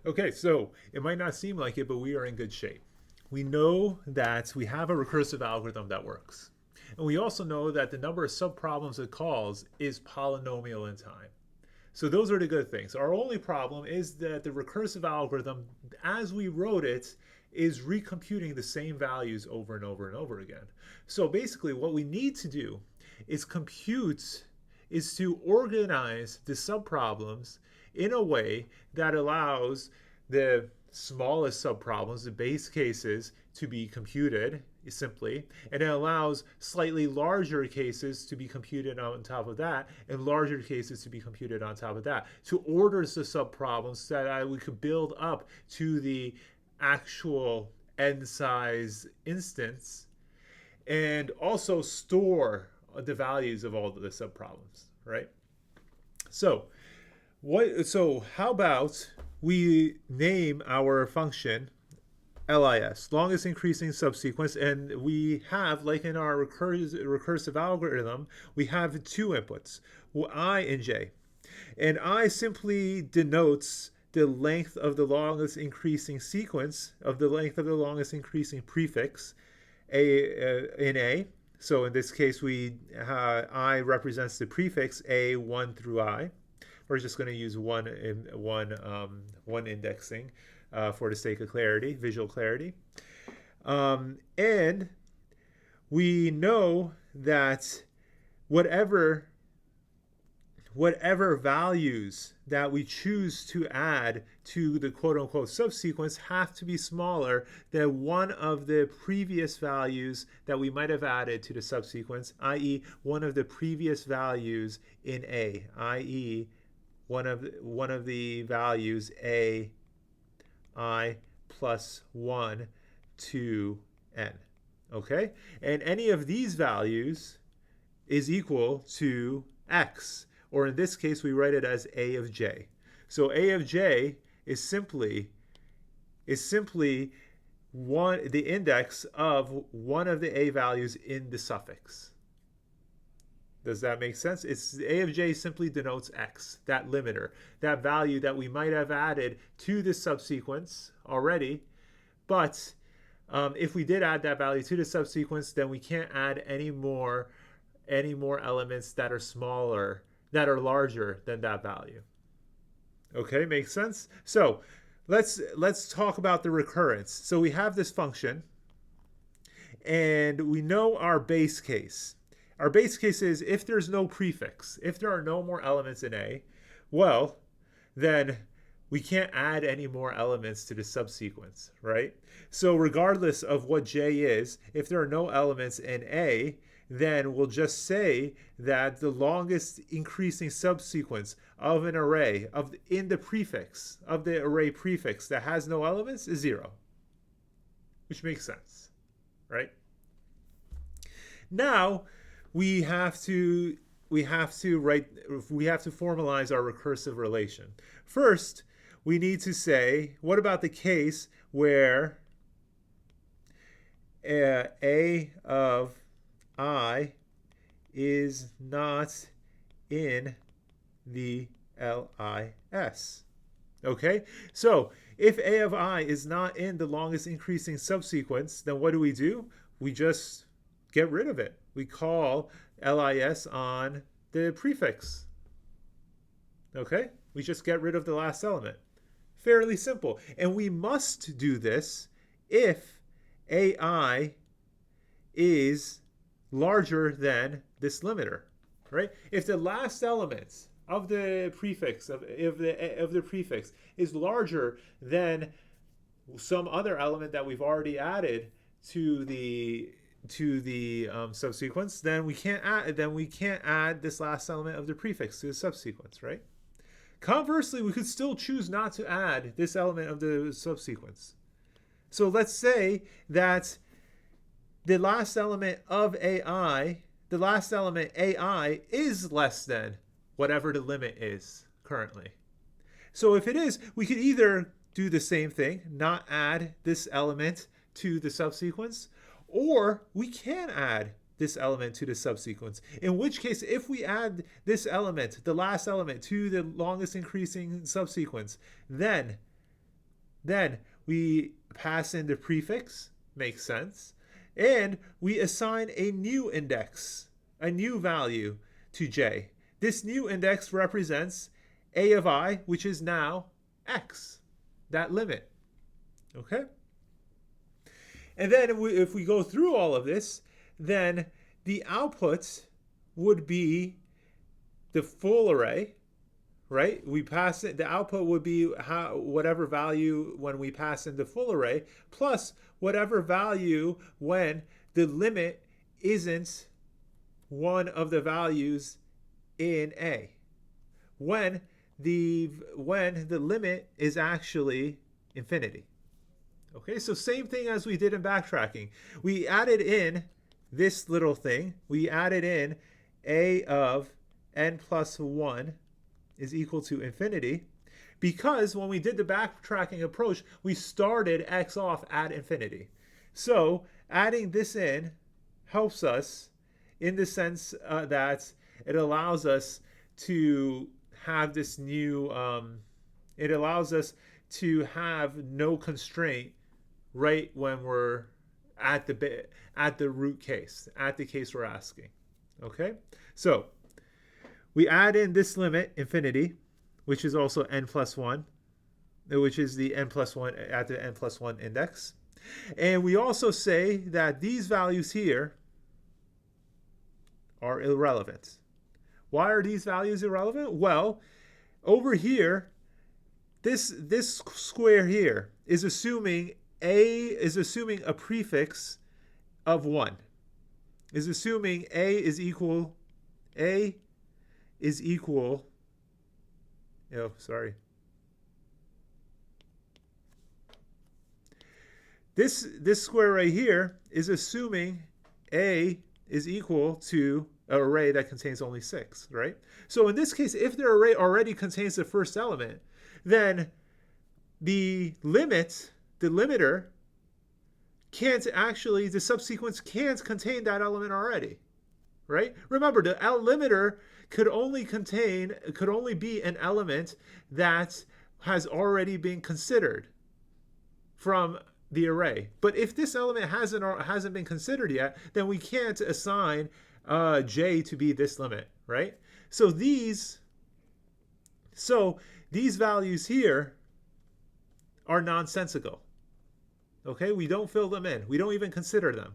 Okay, so it might not seem like it, but we are in good shape. We know that we have a recursive algorithm that works. And we also know that the number of subproblems it calls is polynomial in time. So those are the good things. Our only problem is that the recursive algorithm, as we wrote it, is recomputing the same values over and over and over again. So basically what we need to do is to organize the subproblems in a way that allows the smallest subproblems, the base cases, to be computed simply, and it allows slightly larger cases to be computed on top of that, and larger cases to be computed on top of that, to order the subproblems so that we could build up to the actual n size instance, and also store the values of all of the subproblems, right? So how about we name our function LIS, longest increasing subsequence, and we have, like in our recursive algorithm, we have two inputs, I and j. And I simply denotes the length of the longest increasing sequence, of the length of the longest increasing prefix in A. So in this case, I represents the prefix A1 through I. We're just going to use one indexing for the sake of clarity, visual clarity. And we know that whatever values that we choose to add to the quote-unquote subsequence have to be smaller than one of the previous values that we might have added to the subsequence, i.e. one of the previous values in A, i.e. one of the values A I plus 1 to n. Okay? And any of these values is equal to x, or in this case we write it as a of j. So a of j is simply the index of one of the a values in the suffix. Does that make sense? It's a of j simply denotes x, that limiter, that value that we might have added to this subsequence already. But if we did add that value to the subsequence, then we can't add any more elements that are smaller, that are larger than that value. Okay, makes sense? So let's talk about the recurrence. So we have this function, and we know our base case. Our base case is if there's no prefix, if there are no more elements in A, well, then we can't add any more elements to the subsequence, right? So regardless of what J is, if there are no elements in A, then we'll just say that the longest increasing subsequence of an array in the prefix, of the array prefix that has no elements is 0, which makes sense, right? Now, we have to formalize our recursive relation. First, we need to say, what about the case where a of I is not in the LIS? Okay, so if a of I is not in the longest increasing subsequence, then what do? We just get rid of it. We call LIS on the prefix. Okay? We just get rid of the last element. Fairly simple. And we must do this if AI is larger than this limiter, right? If the last element of the prefix of the prefix is larger than some other element that we've already added to the subsequence, then we can't add this last element of the prefix to the subsequence, right? Conversely, we could still choose not to add this element of the subsequence. So let's say that the last element AI is less than whatever the limit is currently. So if it is, we could either do the same thing, not add this element to the subsequence, or we can add this element to the subsequence. In which case, if we add this element, the last element, to the longest increasing subsequence, then Then we pass in the prefix, makes sense. And we assign a new index, a new value to j. This new index represents a of I, which is now x, that limit. Okay? And then if we go through all of this, then the output would be the full array, right? We pass it, the output would be whatever value when we pass in the full array, plus whatever value when the limit isn't one of the values in A. When the limit is actually infinity. Okay, so same thing as we did in backtracking. We added in this little thing. We added in a of n plus 1 is equal to infinity, because when we did the backtracking approach, we started x off at infinity. So adding this in helps us in the sense that it allows us to have this new, it allows us to have no constraint right when we're at the root case, at the case we're asking. Okay, so we add in this limit, infinity, which is also n plus 1, which is the n plus 1 at the n plus 1 index. And we also say that these values here are irrelevant. Why are these values irrelevant? Well, over here, this square here is assuming a prefix of 1. Is assuming a is equal, oh, sorry. This square right here is assuming a is equal to an array that contains only 6, right? So in this case, if the array already contains the first element, then the limiter can't actually, the subsequence can't contain that element already, right? Remember, the limiter could only be an element that has already been considered from the array. But if this element hasn't been considered yet, then we can't assign j to be this limit, right? So these values here are nonsensical. Okay, we don't fill them in. We don't even consider them.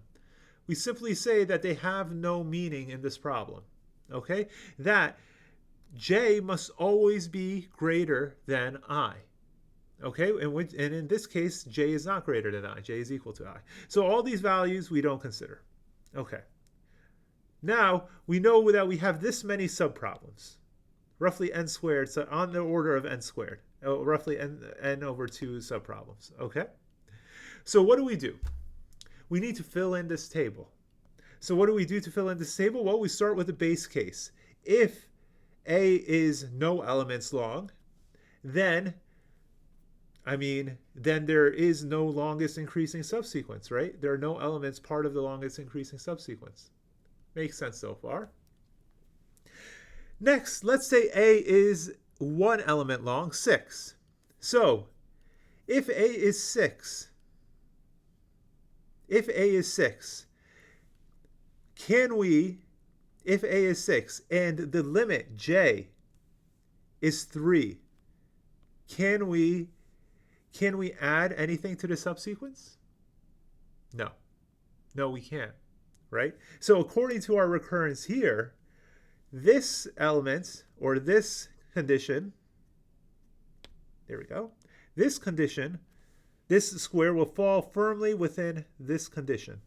We simply say that they have no meaning in this problem. Okay, that j must always be greater than I. Okay, and in this case, j is not greater than I. J is equal to I. So all these values we don't consider. Okay. Now we know that we have this many subproblems, roughly n squared, so on the order of n squared, roughly n over 2 subproblems. Okay. So what do? We need to fill in this table. So what do we do to fill in this table? Well, we start with the base case. If A is no elements long, then there is no longest increasing subsequence, right? There are no elements part of the longest increasing subsequence. Makes sense so far. Next, let's say A is one element long, 6. So if A is 6, if A is 6 and the limit j is 3, can we add anything to the subsequence? No. No, we can't, right? So according to our recurrence here, this element or this condition, there we go, this condition, this square will fall firmly within this condition.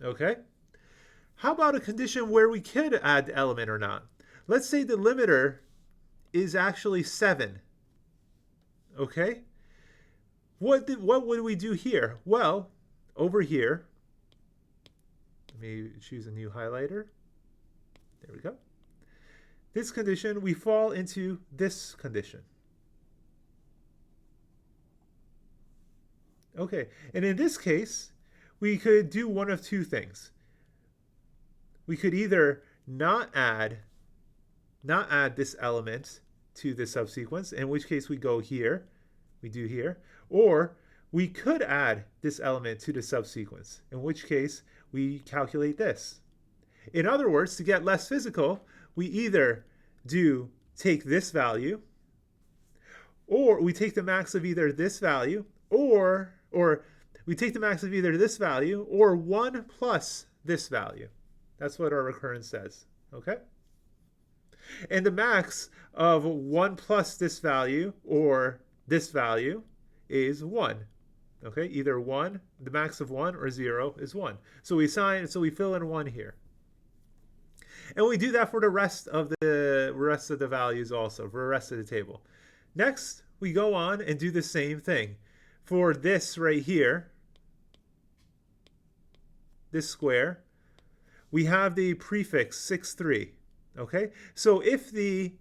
Okay? How about a condition where we could add the element or not? Let's say the limiter is actually 7. Okay? What would we do here? Well, over here, let me choose a new highlighter. There we go. This condition, we fall into this condition. Okay, and in this case, we could do one of two things. We could either not add this element to the subsequence, in which case we go here, we do here, or we could add this element to the subsequence, in which case we calculate this. In other words, to get less physical, we either take this value, or we take the max of either this value, or we take the max of either this value or 1 plus this value. That's what our recurrence says, okay? And the max of 1 plus this value or this value is 1. Okay, either 1, the max of 1, or 0 is 1. So we fill in 1 here. And we do that for the rest of the values also, for the rest of the table. Next, we go on and do the same thing. For this right here, this square, we have the prefix 6, 3. Okay? So if the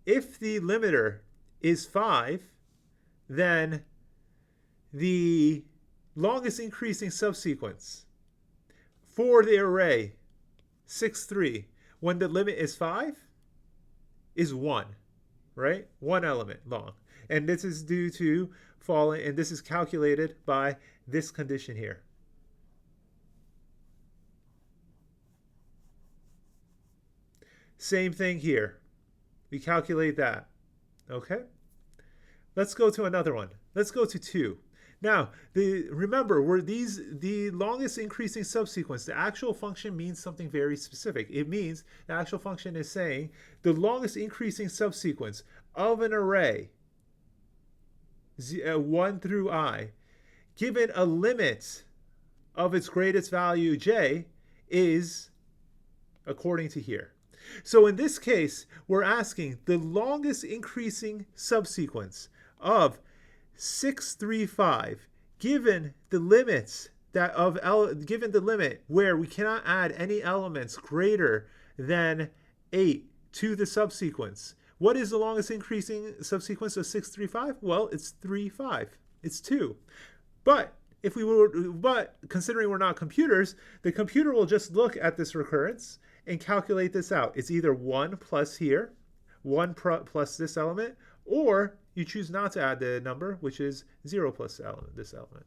limiter is 5, then the longest increasing subsequence for the array 6, 3, when the limit is 5, is 1, right? 1 element long. And this is due to falling, and this is calculated by this condition here. Same thing here. We calculate that. Okay? Let's go to another one. Let's go to 2. Now, remember, the longest increasing subsequence. The actual function means something very specific. It means the actual function is saying the longest increasing subsequence of an array, 1 through I, given a limit of its greatest value j, is according to here. So in this case, we're asking the longest increasing subsequence of 6, 3, 5, given the limits given the limit where we cannot add any elements greater than 8 to the subsequence. What is the longest increasing subsequence of 6, 3, 5? Well, it's 3, 5. It's 2. But considering we're not computers, the computer will just look at this recurrence and calculate this out. It's either 1 plus here, 1 plus this element, or you choose not to add the number, which is 0 plus this element.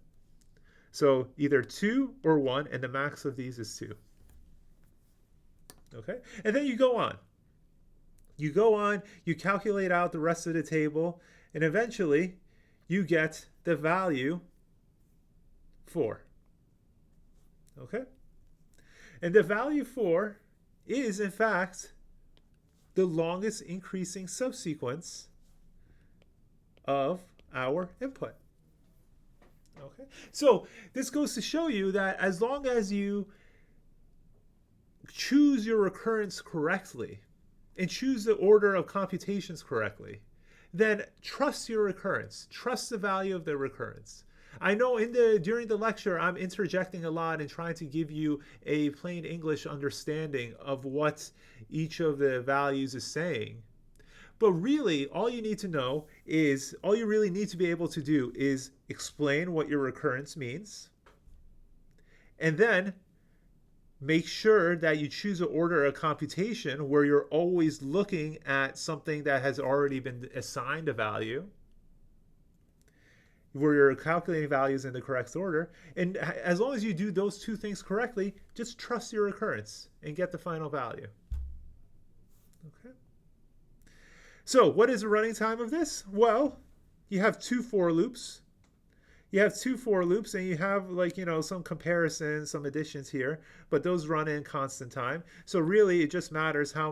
So either 2 or 1, and the max of these is 2. Okay? And then you go on. You calculate out the rest of the table, and eventually you get the value 4. Okay? And the value 4 is, in fact, the longest increasing subsequence of our input. Okay? So this goes to show you that as long as you choose your recurrence correctly and choose the order of computations correctly, then trust your recurrence. Trust the value of the recurrence. I know during the lecture I'm interjecting a lot and trying to give you a plain English understanding of what each of the values is saying. But really, all you really need to be able to do is explain what your recurrence means, and then make sure that you choose an order of computation where you're always looking at something that has already been assigned a value, where you're calculating values in the correct order. And as long as you do those two things correctly, just trust your recurrence and get the final value. Okay. So what is the running time of this? Well, you have 2 for loops. You have 2 for loops, and you have some comparisons, some additions here, but those run in constant time. So really, it just matters how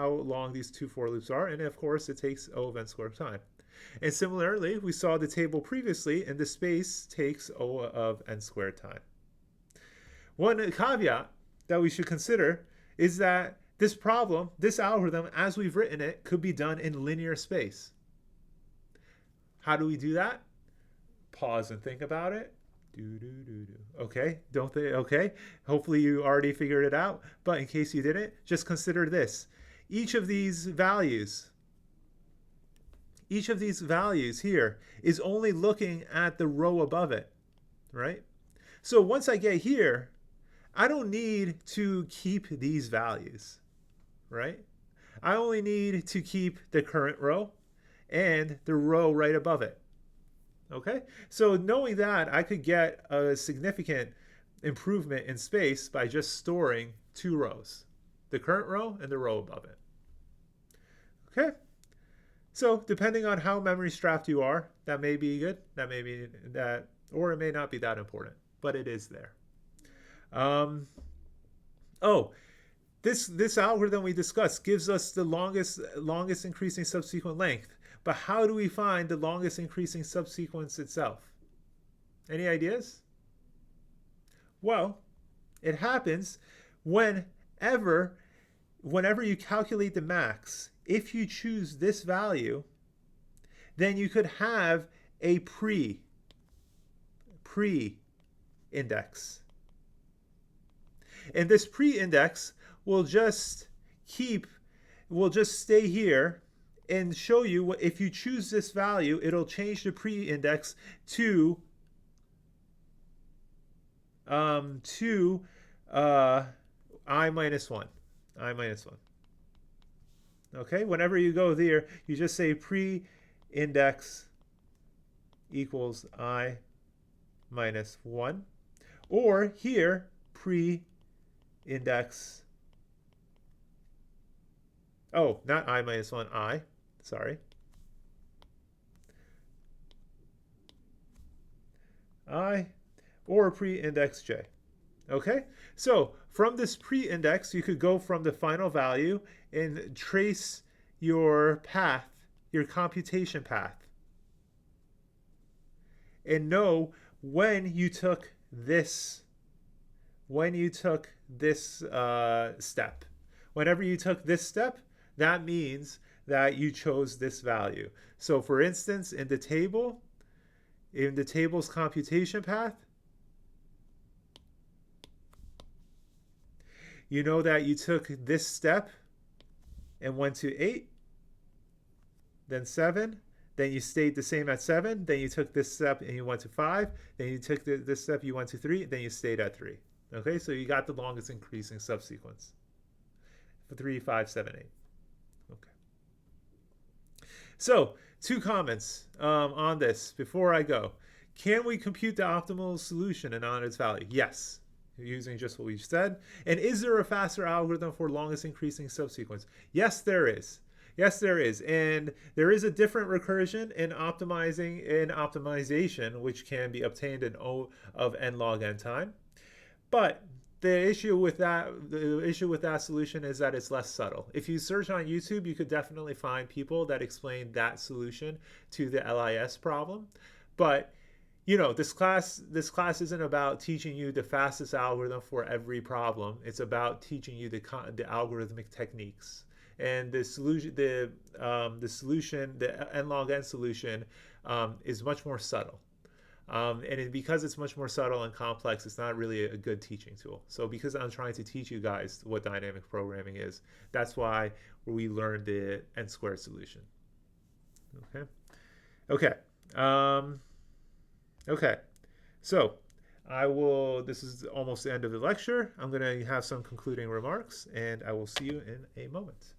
long these 2 for loops are, and of course, it takes O of n squared time. And similarly, we saw the table previously, and the space takes O of n squared time. One caveat that we should consider is that this algorithm, as we've written it, could be done in linear space. How do we do that? Pause and think about it. Okay, don't they? Okay, hopefully you already figured it out. But in case you didn't, just consider this. Each of these values here is only looking at the row above it, right? So once I get here, I don't need to keep these values. right? I only need to keep the current row and the row right above it. Okay, so knowing that, I could get a significant improvement in space by just storing two rows, the current row and the row above it. Okay, so depending on how memory strapped you are, that may be good, that may be that, or it may not be that important, but it is there. Um, oh, this algorithm we discussed gives us the longest increasing subsequent length. But how do we find the longest increasing subsequence itself? Any ideas? Well, it happens whenever whenever you calculate the max. If you choose this value, then you could have a pre-index. And this pre-index will just keep, will just stay here and show you what, if you choose this value, it'll change the pre-index to to I minus 1. I minus 1. Okay, whenever you go there, you just say pre-index equals I minus 1. Or here, pre-index, oh, not I minus 1, I, sorry. I, or pre-index j. Okay, so from this pre-index, you could go from the final value and trace your path, your computation path, and know when you took this step. Whenever you took this step, that means that you chose this value. So for instance, in the table's computation path, you know that you took this step and went to 8, then 7, then you stayed the same at 7, then you took this step and you went to 5, then you took this step, you went to 3, then you stayed at 3. Okay, so you got the longest increasing subsequence. 3, 5, 7, 8. Okay. So, 2 comments on this before I go. Can we compute the optimal solution and on its value? Yes, using just what we've said. And is there a faster algorithm for longest increasing subsequence? Yes, there is. Yes, there is. And there is a different recursion in optimization, which can be obtained in O of n log n time. But the issue with that solution is that it's less subtle. If you search on YouTube, you could definitely find people that explain that solution to the LIS problem. But you know, this class isn't about teaching you the fastest algorithm for every problem. It's about teaching you the algorithmic techniques. And the solution, the n log n solution, is much more subtle. Because it's much more subtle and complex, it's not really a good teaching tool. So because I'm trying to teach you guys what dynamic programming is, that's why we learned the n squared solution. Okay. Okay. Okay. So this is almost the end of the lecture. I'm going to have some concluding remarks, and I will see you in a moment.